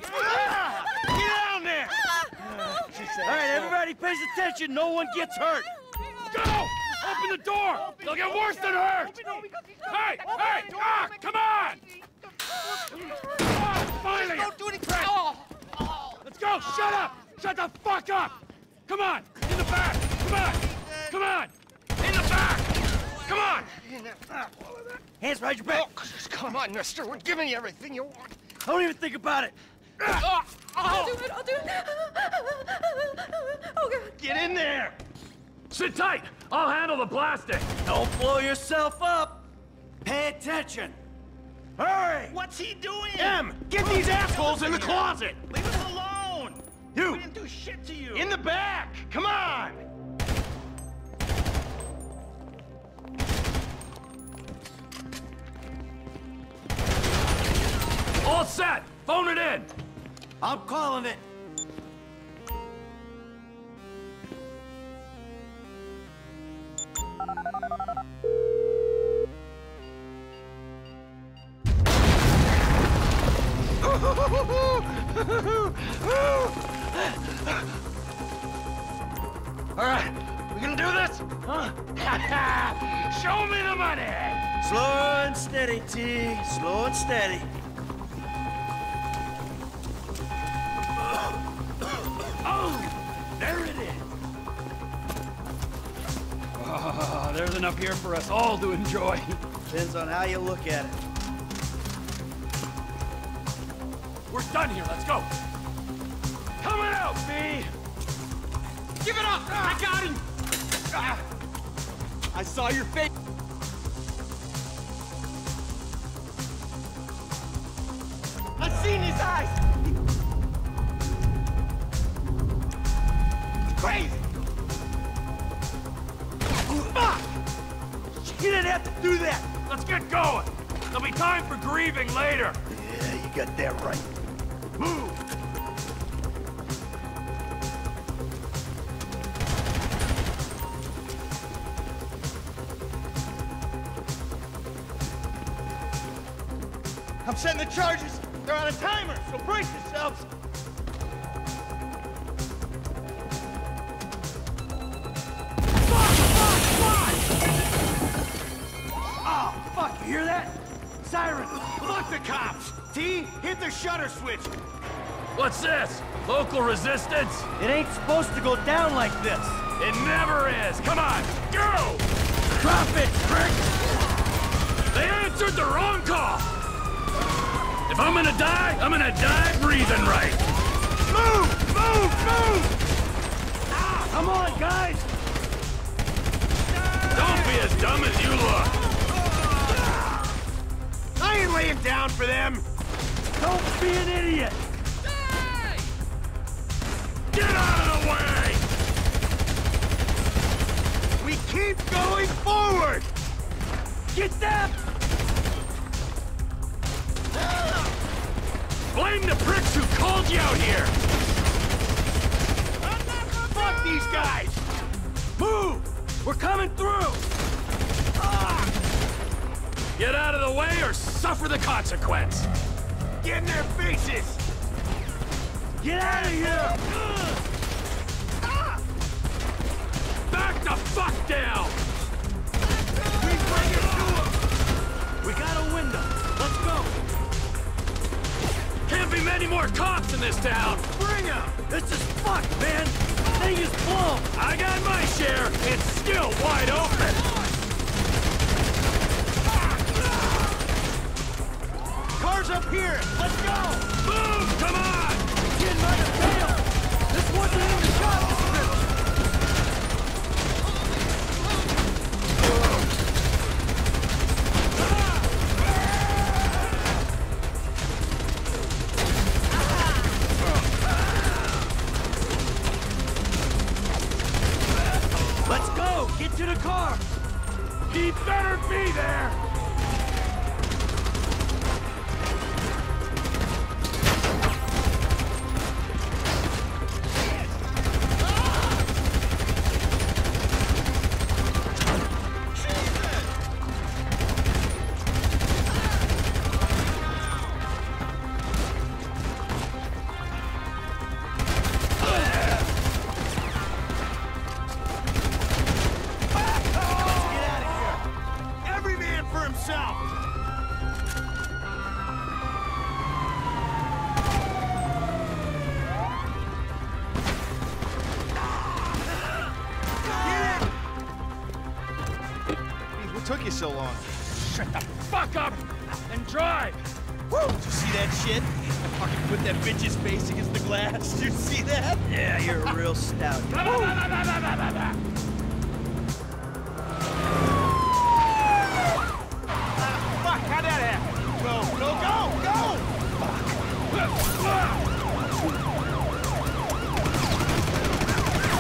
Get down there! All right, everybody pays attention. No one gets hurt. Go! Open the door! They'll get worse than hurt! Hey! Hey! Ah! Come on! Oh, finally! Don't do anything! Let's go! Shut up! Shut the fuck up! Come on! In the back! Come on! Come on! In the back! Come on! Hands behind your back. Oh, come on, mister. We're giving you everything you want. Don't even think about it. I'll do it, I'll do it. Oh, God. Get in there. Sit tight! I'll handle the blasting! Don't blow yourself up. Pay attention. Hurry! What's he doing? Em! Get these assholes in the closet! Leave us alone! You! We didn't do shit to you! In the back! Come on! All set! Phone it in! I'm calling it. All right, we gonna do this? Huh? Show me the money! Slow and steady, T. Slow and steady. Oh! There it is! Oh, there's enough here for us all to enjoy. Depends on how you look at it. We're done here, let's go! Coming out, B! Give it up! I got him! I saw your face. I've seen his eyes. Crazy. Fuck! You didn't have to do that! Let's get going! There'll be time for grieving later! Yeah, you got that right. Move! I'm setting the charges. They're on a timer, so brace yourselves. Oh, fuck, you hear that? Siren! Fuck the cops. T, hit the shutter switch. What's this? Local resistance? It ain't supposed to go down like this. It never is! Come on, go! Drop it, prick! They answered the wrong call! If I'm gonna die breathing right! Move! Move! Move! Come on, guys! Don't be as dumb as you look! I ain't laying down for them! Don't be an idiot! Get out of the way! We keep going forward! Get them! Blame the pricks who called you out here! Fuck these guys! Move! We're coming through! Get out of the way or suffer the consequence! Get in their faces! Get out of here! Back the fuck down! We bring it to them! We got a window. Let's go! Can't be many more cops in this town! Bring them! This is fucked, man! Thing is blown! I got my share! It's still wide open! Cars up here! Let's go! Move! Come on! Get by the tail! This wasn't in the job description! Let's go! Get to the car! He better be there! so long? Shut the fuck up and drive! Woo! Did you see that shit? Fucking put that bitch's face against the glass. Did you see that? Yeah, you're a real stout. Fuck, how'd that happen? Go!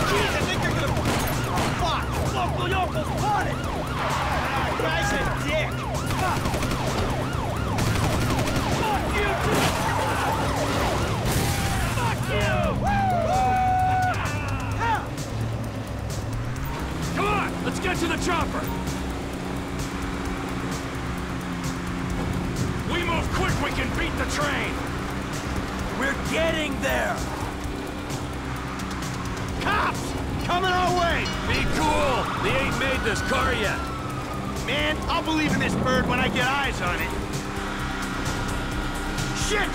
Jeez, I think they're gonna... Fuck! Loco Yoko's caught it! Guy's a dick! Fuck you, dude! Fuck you! Come on, let's get to the chopper! We move quick, we can beat the train! We're getting there! Cops! Coming our way! Be cool! They ain't made this car yet! Man, I'll believe in this bird when I get eyes on it. Shit!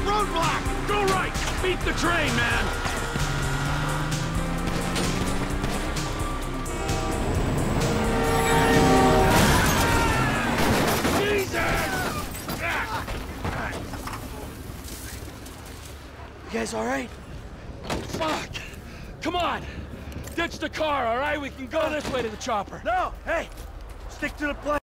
Roadblock! Go right! Beat the train, man! You guys all right? Fuck! Come on! Ditch the car, all right? We can go this way to the chopper. No! Hey! Stick to the plan!